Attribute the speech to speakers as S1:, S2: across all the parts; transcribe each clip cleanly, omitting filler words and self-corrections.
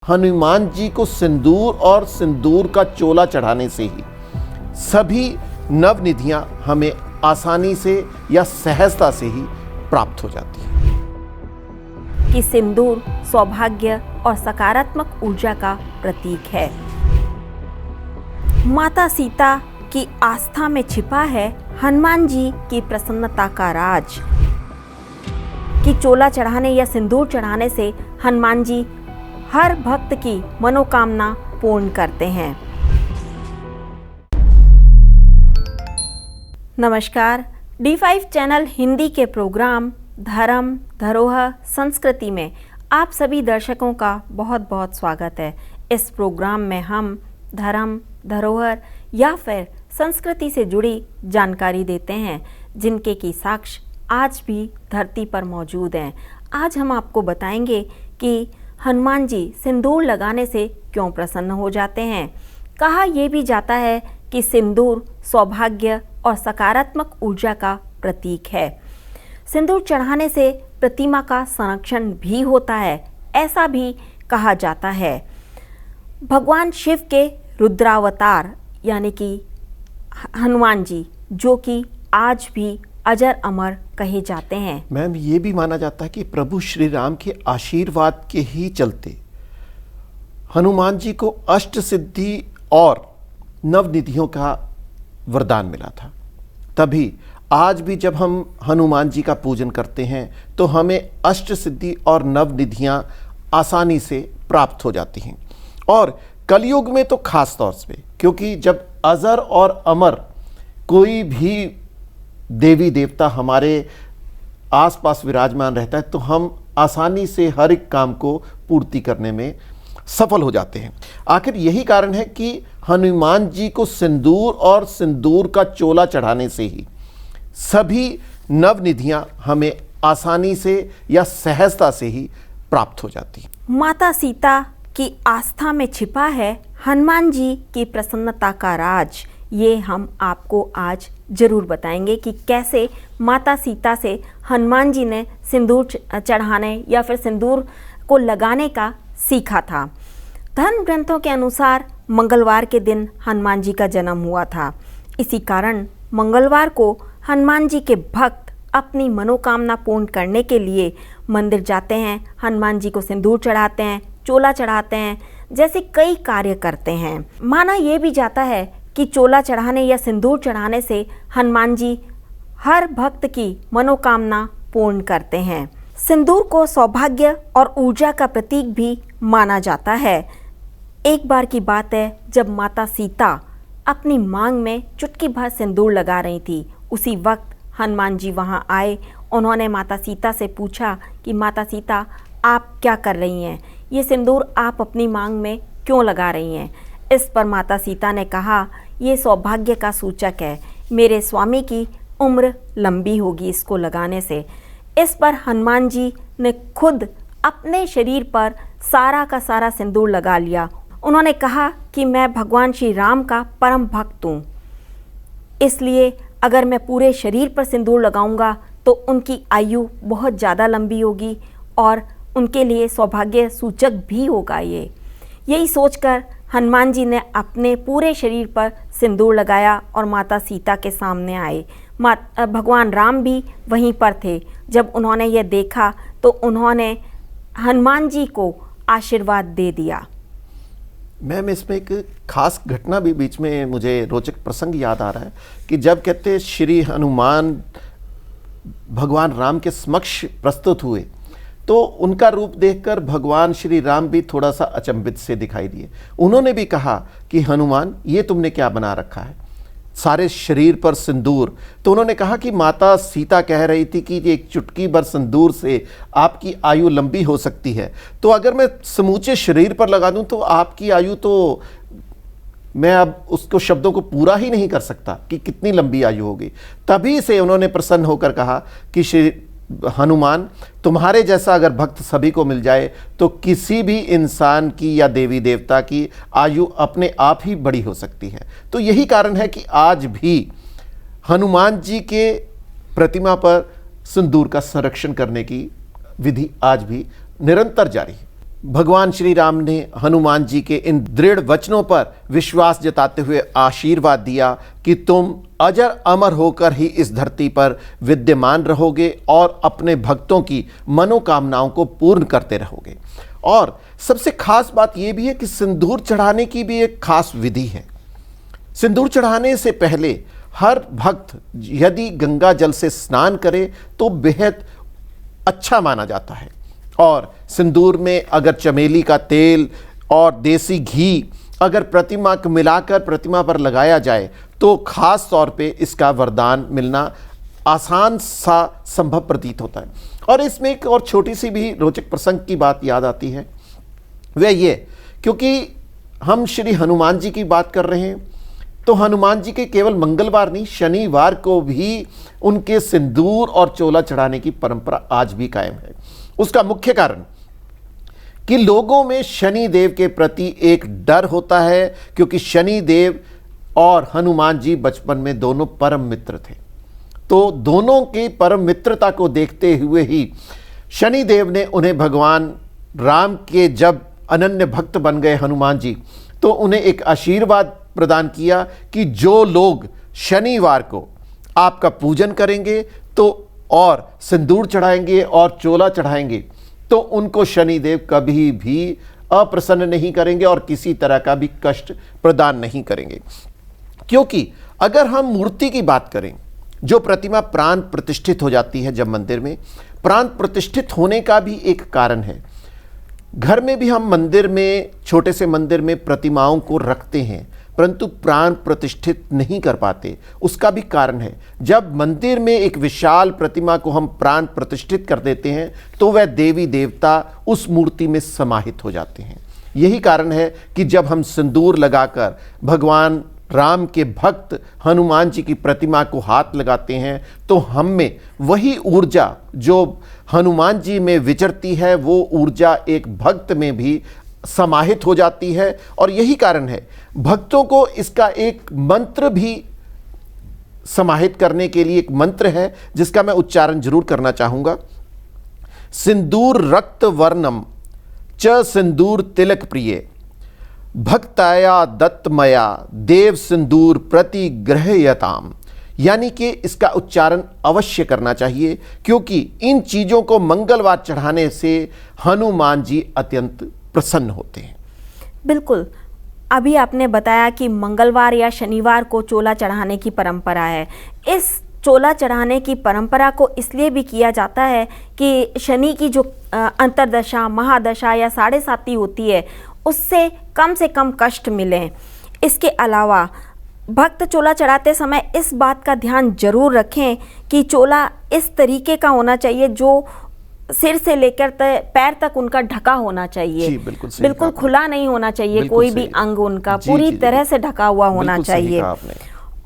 S1: हनुमान जी को सिंदूर और सिंदूर का चोला चढ़ाने से ही सभी नवनिधियां हमें आसानी से या सहजता से ही प्राप्त हो जाती हैं।
S2: कि सिंदूर सौभाग्य और सकारात्मक ऊर्जा का प्रतीक है। माता सीता की आस्था में छिपा है हनुमान जी की प्रसन्नता का राज। कि चोला चढ़ाने या सिंदूर चढ़ाने से हनुमान जी हर भक्त की मनोकामना पूर्ण करते हैं। नमस्कार, D5 चैनल हिंदी के प्रोग्राम धर्म धरोहर संस्कृति में आप सभी दर्शकों का बहुत बहुत स्वागत है। इस प्रोग्राम में हम धर्म धरोहर या फिर संस्कृति से जुड़ी जानकारी देते हैं जिनके की साक्ष्य आज भी धरती पर मौजूद हैं। आज हम आपको बताएंगे कि हनुमान जी सिंदूर लगाने से क्यों प्रसन्न हो जाते हैं। कहा यह भी जाता है कि सिंदूर सौभाग्य और सकारात्मक ऊर्जा का प्रतीक है। सिंदूर चढ़ाने से प्रतिमा का संरक्षण भी होता है, ऐसा भी कहा जाता है। भगवान शिव के रुद्रावतार यानी कि हनुमान जी, जो कि आज भी अजर अमर कहे जाते हैं।
S1: मैम, ये भी माना जाता है कि प्रभु श्री राम के आशीर्वाद के ही चलते हनुमान जी को अष्ट सिद्धि और नवनिधियों का वरदान मिला था। तभी आज भी जब हम हनुमान जी का पूजन करते हैं तो हमें अष्ट सिद्धि और नवनिधियां आसानी से प्राप्त हो जाती हैं। और कलयुग में तो खास तौर से, क्योंकि जब अजर और अमर कोई भी देवी देवता हमारे आसपास विराजमान रहता है तो हम आसानी से हर एक काम को पूर्ति करने में सफल हो जाते हैं। आखिर यही कारण है कि हनुमान जी को सिंदूर और सिंदूर का चोला चढ़ाने से ही सभी नवनिधियां हमें आसानी से या सहजता से ही प्राप्त हो जाती हैं।
S2: माता सीता की आस्था में छिपा है हनुमान जी की प्रसन्नता का राज। ये हम आपको आज जरूर बताएंगे कि कैसे माता सीता से हनुमान जी ने सिंदूर चढ़ाने या फिर सिंदूर को लगाने का सीखा था। धर्म ग्रंथों के अनुसार मंगलवार के दिन हनुमान जी का जन्म हुआ था। इसी कारण मंगलवार को हनुमान जी के भक्त अपनी मनोकामना पूर्ण करने के लिए मंदिर जाते हैं, हनुमान जी को सिंदूर चढ़ाते हैं, चोला चढ़ाते हैं, जैसे कई कार्य करते हैं। माना यह भी जाता है कि चोला चढ़ाने या सिंदूर चढ़ाने से हनुमान जी हर भक्त की मनोकामना पूर्ण करते हैं। सिंदूर को सौभाग्य और ऊर्जा का प्रतीक भी माना जाता है। एक बार की बात है जब माता सीता अपनी मांग में चुटकी भर सिंदूर लगा रही थी। उसी वक्त हनुमान जी वहां आए। उन्होंने माता सीता से पूछा कि माता सीता, आप क्या कर रही हैं? ये सिंदूर आप अपनी मांग में क्यों लगा रही हैं? इस पर माता सीता ने कहा, ये सौभाग्य का सूचक है, मेरे स्वामी की उम्र लंबी होगी इसको लगाने से। इस पर हनुमान जी ने खुद अपने शरीर पर सारा का सारा सिंदूर लगा लिया। उन्होंने कहा कि मैं भगवान श्री राम का परम भक्त हूँ, इसलिए अगर मैं पूरे शरीर पर सिंदूर लगाऊंगा तो उनकी आयु बहुत ज़्यादा लंबी होगी और उनके लिए सौभाग्य सूचक भी होगा। यही सोचकर हनुमान जी ने अपने पूरे शरीर पर सिंदूर लगाया और माता सीता के सामने आए। भगवान राम भी वहीं पर थे। जब उन्होंने यह देखा तो उन्होंने हनुमान जी को आशीर्वाद दे दिया।
S1: मैम, इसमें एक खास घटना भी बीच में मुझे रोचक प्रसंग याद आ रहा है कि जब कहते श्री हनुमान भगवान राम के समक्ष प्रस्तुत हुए तो उनका रूप देखकर भगवान श्री राम भी थोड़ा सा अचंभित से दिखाई दिए। उन्होंने भी कहा कि हनुमान, ये तुमने क्या बना रखा है, सारे शरीर पर सिंदूर। तो उन्होंने कहा कि माता सीता कह रही थी कि एक चुटकी भर सिंदूर से आपकी आयु लंबी हो सकती है, तो अगर मैं समूचे शरीर पर लगा दूं तो आपकी आयु तो मैं अब उसको शब्दों को पूरा ही नहीं कर सकता कि कितनी लंबी आयु होगी। तभी से उन्होंने प्रसन्न होकर कहा कि श्री हनुमान, तुम्हारे जैसा अगर भक्त सभी को मिल जाए तो किसी भी इंसान की या देवी देवता की आयु अपने आप ही बड़ी हो सकती है। तो यही कारण है कि आज भी हनुमान जी के प्रतिमा पर सिंदूर का संरक्षण करने की विधि आज भी निरंतर जारी है। भगवान श्री राम ने हनुमान जी के इन दृढ़ वचनों पर विश्वास जताते हुए आशीर्वाद दिया कि तुम अजर अमर होकर ही इस धरती पर विद्यमान रहोगे और अपने भक्तों की मनोकामनाओं को पूर्ण करते रहोगे। और सबसे खास बात यह भी है कि सिंदूर चढ़ाने की भी एक खास विधि है। सिंदूर चढ़ाने से पहले हर भक्त यदि गंगा जल से स्नान करे तो बेहद अच्छा माना जाता है। और सिंदूर में अगर चमेली का तेल और देसी घी अगर प्रतिमा को मिलाकर प्रतिमा पर लगाया जाए तो खास तौर पे इसका वरदान मिलना आसान सा संभव प्रतीत होता है। और इसमें एक और छोटी सी भी रोचक प्रसंग की बात याद आती है, वह ये, क्योंकि हम श्री हनुमान जी की बात कर रहे हैं तो हनुमान जी के केवल मंगलवार नहीं, शनिवार को भी उनके सिंदूर और चोला चढ़ाने की परंपरा आज भी कायम है। उसका मुख्य कारण कि लोगों में शनि देव के प्रति एक डर होता है, क्योंकि शनि देव और हनुमान जी बचपन में दोनों परम मित्र थे। तो दोनों की परम मित्रता को देखते हुए ही शनि देव ने उन्हें भगवान राम के जब अनन्य भक्त बन गए हनुमान जी, तो उन्हें एक आशीर्वाद प्रदान किया कि जो लोग शनिवार को आपका पूजन करेंगे तो और सिंदूर चढ़ाएंगे और चोला चढ़ाएंगे तो उनको शनिदेव कभी भी अप्रसन्न नहीं करेंगे और किसी तरह का भी कष्ट प्रदान नहीं करेंगे। क्योंकि अगर हम मूर्ति की बात करें, जो प्रतिमा प्राण प्रतिष्ठित हो जाती है, जब मंदिर में प्राण प्रतिष्ठित होने का भी एक कारण है। घर में भी हम मंदिर में, छोटे से मंदिर में प्रतिमाओं को रखते हैं परंतु प्राण प्रतिष्ठित नहीं कर पाते। उसका भी कारण है, जब मंदिर में एक विशाल प्रतिमा को हम प्राण प्रतिष्ठित कर देते हैं तो वह देवी देवता उस मूर्ति में समाहित हो जाते हैं। यही कारण है कि जब हम सिंदूर लगाकर भगवान राम के भक्त हनुमान जी की प्रतिमा को हाथ लगाते हैं तो हम में वही ऊर्जा जो हनुमान जी में विचरती है वो ऊर्जा एक भक्त में भी समाहित हो जाती है। और यही कारण है भक्तों को इसका एक मंत्र भी समाहित करने के लिए एक मंत्र है जिसका मैं उच्चारण जरूर करना चाहूंगा। सिंदूर रक्त वर्णम च सिंदूर तिलक प्रिय भक्ताया दत्तमया देव सिंदूर प्रतिग्रहयताम। यानी कि इसका उच्चारण अवश्य करना चाहिए, क्योंकि इन चीजों को मंगलवार चढ़ाने से हनुमान जी अत्यंत प्रसन्न होते हैं।
S2: बिल्कुल, अभी आपने बताया कि मंगलवार या शनिवार को चोला चढ़ाने की परंपरा है। इस चोला चढ़ाने की परंपरा को इसलिए भी किया जाता है कि शनि की जो अंतर्दशा, महादशा या साढ़े साती होती है उससे कम कष्ट मिलें। इसके अलावा भक्त चोला चढ़ाते समय इस बात का ध्यान जरूर रखें कि चोला इस तरीके का होना चाहिए जो सिर से लेकर पैर तक उनका ढका होना चाहिए। बिल्कुल खुला नहीं होना चाहिए, कोई भी अंग उनका पूरी तरह से ढका हुआ होना चाहिए।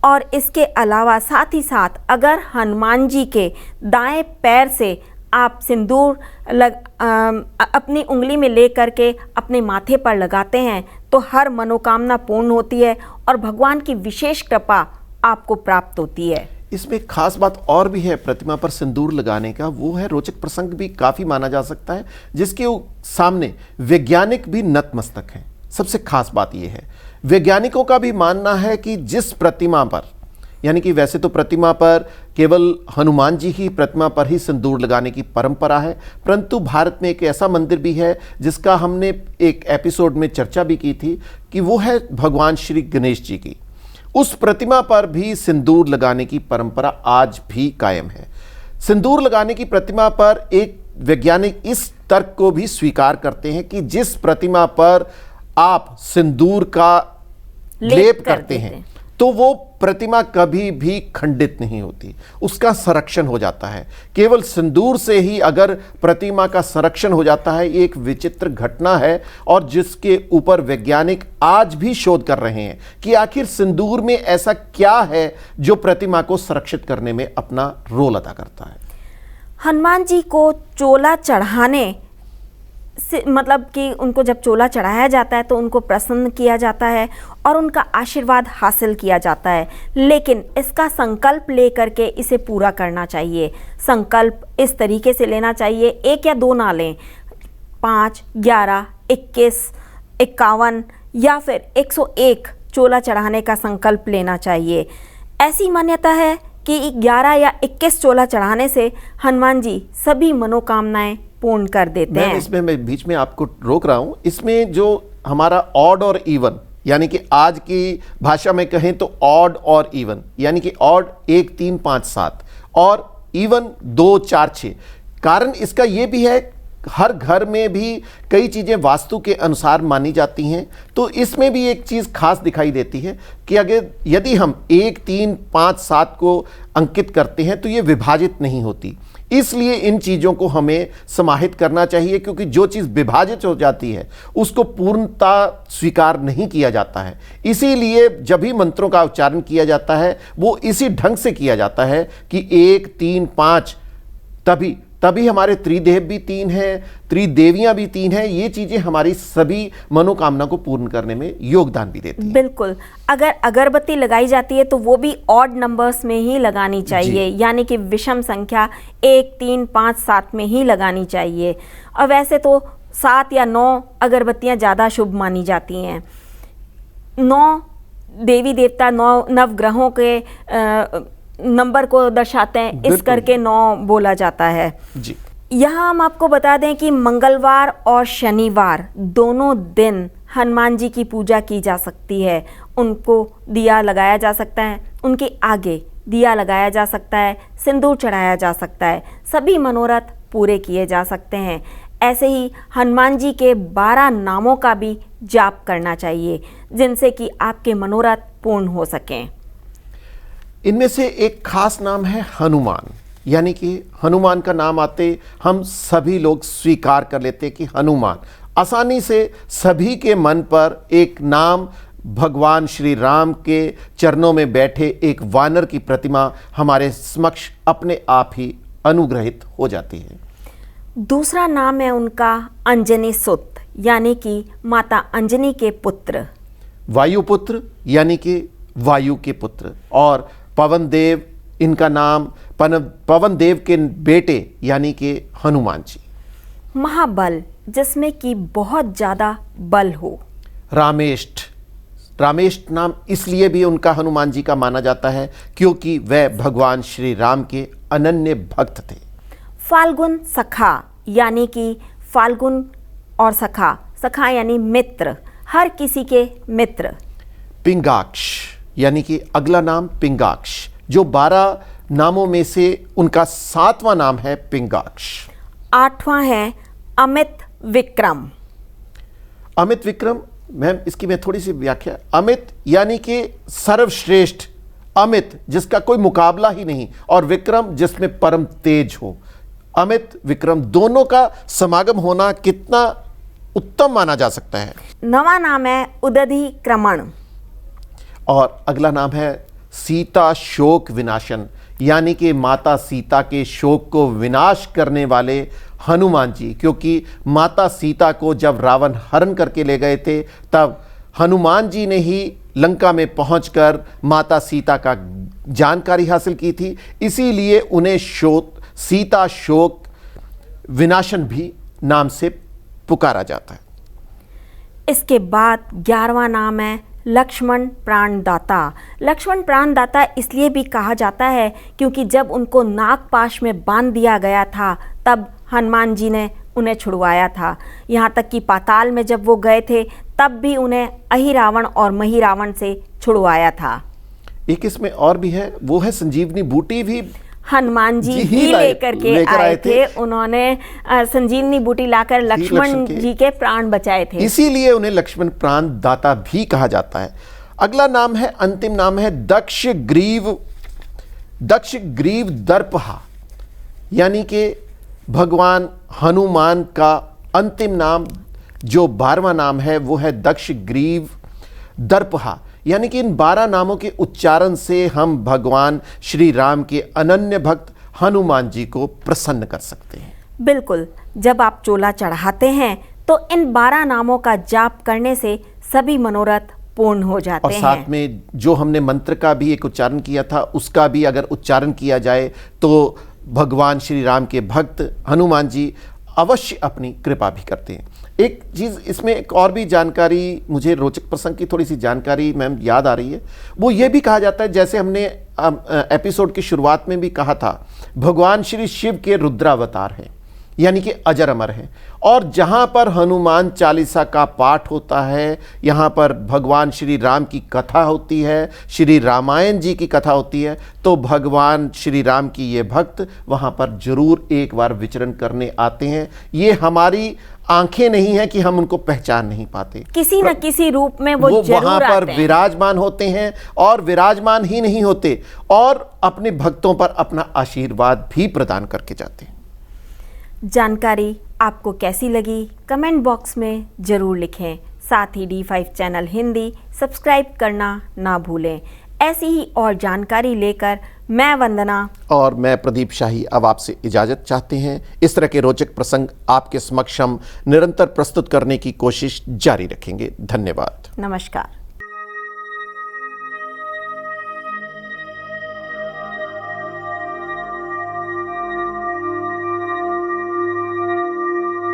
S2: और इसके अलावा साथ ही साथ अगर हनुमान जी के दाएं पैर से आप सिंदूर अपनी उंगली में ले करके अपने माथे पर लगाते हैं तो हर मनोकामना पूर्ण होती है और भगवान की विशेष कृपा आपको प्राप्त होती है।
S1: इसमें एक खास बात और भी है प्रतिमा पर सिंदूर लगाने का, वो है रोचक प्रसंग भी काफ़ी माना जा सकता है जिसके सामने वैज्ञानिक भी नतमस्तक हैं। सबसे खास बात यह है, वैज्ञानिकों का भी मानना है कि जिस प्रतिमा पर, यानी कि वैसे तो प्रतिमा पर केवल हनुमान जी ही प्रतिमा पर ही सिंदूर लगाने की परंपरा है, परंतु भारत में एक ऐसा मंदिर भी है जिसका हमने एक एपिसोड में चर्चा भी की थी कि वो है भगवान श्री गणेश जी की। उस प्रतिमा पर भी सिंदूर लगाने की परंपरा आज भी कायम है। सिंदूर लगाने की प्रतिमा पर एक वैज्ञानिक इस तर्क को भी स्वीकार करते हैं कि जिस प्रतिमा पर आप सिंदूर का लेप करते हैं तो वो प्रतिमा कभी भी खंडित नहीं होती, उसका संरक्षण हो जाता है। केवल सिंदूर से ही अगर प्रतिमा का संरक्षण हो जाता है, ये एक विचित्र घटना है और जिसके ऊपर वैज्ञानिक आज भी शोध कर रहे हैं कि आखिर सिंदूर में ऐसा क्या है जो प्रतिमा को संरक्षित करने में अपना रोल अदा करता है।
S2: हनुमान जी को चोला चढ़ाने से मतलब कि उनको जब चोला चढ़ाया जाता है तो उनको प्रसन्न किया जाता है और उनका आशीर्वाद हासिल किया जाता है, लेकिन इसका संकल्प लेकर के इसे पूरा करना चाहिए। संकल्प इस तरीके से लेना चाहिए, एक या दो ना लें। 5, 11, 21, 51 या फिर 101 चोला चढ़ाने का संकल्प लेना चाहिए। ऐसी मान्यता है कि 11 या 21 चोला चढ़ाने से हनुमान जी सभी मनोकामनाएं पूर्ण कर देते हैं।
S1: इसमें मैं बीच में आपको रोक रहा हूं। इसमें जो हमारा ऑड और इवन, यानी कि आज की भाषा में कहें तो ऑड और इवन, यानी कि ऑड 1, 3, 5, 7 और इवन 2, 4, 6। कारण इसका यह भी है, हर घर में भी कई चीज़ें वास्तु के अनुसार मानी जाती हैं, तो इसमें भी एक चीज़ खास दिखाई देती है कि अगर यदि हम 1, 3, 5, 7 को अंकित करते हैं तो ये विभाजित नहीं होती। इसलिए इन चीज़ों को हमें समाहित करना चाहिए, क्योंकि जो चीज़ विभाजित हो जाती है उसको पूर्णता स्वीकार नहीं किया जाता है। इसीलिए जब भी मंत्रों का उच्चारण किया जाता है वो इसी ढंग से किया जाता है कि 1, 3, 5, तभी हमारे त्रिदेव भी 3 हैं, त्रिदेवियां भी 3 हैं। ये चीजें हमारी सभी मनोकामना को पूर्ण करने में योगदान भी देती हैं।
S2: बिल्कुल। अगर अगरबत्ती लगाई जाती है तो वो भी ऑड नंबर्स में ही लगानी चाहिए, यानी कि विषम संख्या 1, 3, 5, 7 में ही लगानी चाहिए। और वैसे तो 7 या 9 अगरबत्तियां ज़्यादा शुभ मानी जाती हैं। 9 देवी देवता, 9 नवग्रहों के नंबर को दर्शाते हैं, इस करके 9 बोला जाता है
S1: जी।
S2: यहाँ हम आपको बता दें कि मंगलवार और शनिवार दोनों दिन हनुमान जी की पूजा की जा सकती है। उनको दिया लगाया जा सकता है, उनके आगे दिया लगाया जा सकता है, सिंदूर चढ़ाया जा सकता है, सभी मनोरथ पूरे किए जा सकते हैं। ऐसे ही हनुमान जी के 12 नामों का भी जाप करना चाहिए, जिनसे कि आपके मनोरथ पूर्ण हो सकें।
S1: इनमें से एक खास नाम है हनुमान, यानी कि हनुमान का नाम आते हम सभी लोग स्वीकार कर लेते कि हनुमान, आसानी से सभी के मन पर एक नाम, भगवान श्री राम के चरणों में बैठे एक वानर की प्रतिमा हमारे समक्ष अपने आप ही अनुग्रहित हो जाती है।
S2: दूसरा नाम है उनका अंजनी सुत, यानी कि माता अंजनी के पुत्र,
S1: वायुपुत्र यानी कि वायु के पुत्र, और पवन देव, इनका नाम पवन देव के बेटे यानी कि हनुमान जी।
S2: महाबल, जिसमें कि बहुत ज्यादा बल हो।
S1: रामेष्ट नाम इसलिए भी उनका हनुमान जी का माना जाता है क्योंकि वह भगवान श्री राम के अनन्य भक्त थे।
S2: फाल्गुन सखा, यानी कि फाल्गुन और सखा यानी मित्र, हर किसी के मित्र।
S1: पिंगाक्ष, यानी कि अगला नाम पिंगाक्ष, जो 12 नामों में से उनका 7वां नाम है पिंगाक्ष।
S2: 8वां है अमित विक्रम।
S1: अमित विक्रम, मैम इसकी मैं थोड़ी सी व्याख्या। अमित यानी कि सर्वश्रेष्ठ, अमित जिसका कोई मुकाबला ही नहीं, और विक्रम जिसमें परम तेज हो। अमित विक्रम दोनों का समागम होना कितना उत्तम माना जा सकता है।
S2: 9वां नाम है उदधि क्रमण,
S1: और अगला नाम है सीता शोक विनाशन, यानी कि माता सीता के शोक को विनाश करने वाले हनुमान जी। क्योंकि माता सीता को जब रावण हरण करके ले गए थे तब हनुमान जी ने ही लंका में पहुंचकर माता सीता का जानकारी हासिल की थी, इसीलिए उन्हें सीता शोक विनाशन भी नाम से पुकारा जाता है।
S2: इसके बाद 11वां नाम है लक्ष्मण प्राणदाता। लक्ष्मण प्राणदाता इसलिए भी कहा जाता है क्योंकि जब उनको नागपाश में बांध दिया गया था तब हनुमान जी ने उन्हें छुड़वाया था। यहाँ तक कि पाताल में जब वो गए थे तब भी उन्हें अहिरावण और महिरावण से छुड़वाया था।
S1: एक इसमें और भी है, वो है संजीवनी बूटी भी
S2: हनुमान जी ही लेकर के आए थे। उन्होंने संजीवनी बूटी लाकर लक्ष्मण जी के प्राण बचाए थे,
S1: इसीलिए उन्हें लक्ष्मण प्राण दाता भी कहा जाता है। अगला नाम है, अंतिम नाम है दक्ष ग्रीव दर्पहा, यानी कि भगवान हनुमान का अंतिम नाम जो 12वां नाम है वो है दक्ष ग्रीव दर्पहा। यानी कि इन 12 नामों के उच्चारण से हम भगवान श्री राम के अनन्य भक्त हनुमान जी को प्रसन्न कर सकते हैं।
S2: बिल्कुल, जब आप चोला चढ़ाते हैं तो इन 12 नामों का जाप करने से सभी मनोरथ पूर्ण हो जाते हैं।
S1: और साथ में जो हमने मंत्र का भी एक उच्चारण किया था उसका भी अगर उच्चारण किया जाए तो भगवान श्री राम के भक्त हनुमान जी अवश्य अपनी कृपा भी करते हैं। एक चीज़ इसमें एक और भी जानकारी, मुझे रोचक प्रसंग की थोड़ी सी जानकारी मैम याद आ रही है। वो ये भी कहा जाता है, जैसे हमने एपिसोड की शुरुआत में भी कहा था, भगवान श्री शिव के रुद्रावतार हैं, यानी कि अजर अमर है। और जहाँ पर हनुमान चालीसा का पाठ होता है, यहाँ पर भगवान श्री राम की कथा होती है, श्री रामायण जी की कथा होती है, तो भगवान श्री राम की ये भक्त वहाँ पर जरूर एक बार विचरण करने आते हैं। ये हमारी आंखें नहीं हैं कि हम उनको पहचान नहीं पाते,
S2: किसी न किसी रूप में वो जरूर
S1: वहाँ पर
S2: आते हैं।
S1: विराजमान होते हैं, और विराजमान ही नहीं होते, और अपने भक्तों पर अपना आशीर्वाद भी प्रदान करके जाते हैं।
S2: जानकारी आपको कैसी लगी कमेंट बॉक्स में ज़रूर लिखें। साथ ही D5 चैनल हिंदी सब्सक्राइब करना ना भूलें। ऐसी ही और जानकारी लेकर मैं वंदना
S1: और मैं प्रदीप शाही अब आपसे इजाज़त चाहते हैं। इस तरह के रोचक प्रसंग आपके समक्ष हम निरंतर प्रस्तुत करने की कोशिश जारी रखेंगे। धन्यवाद।
S2: नमस्कार।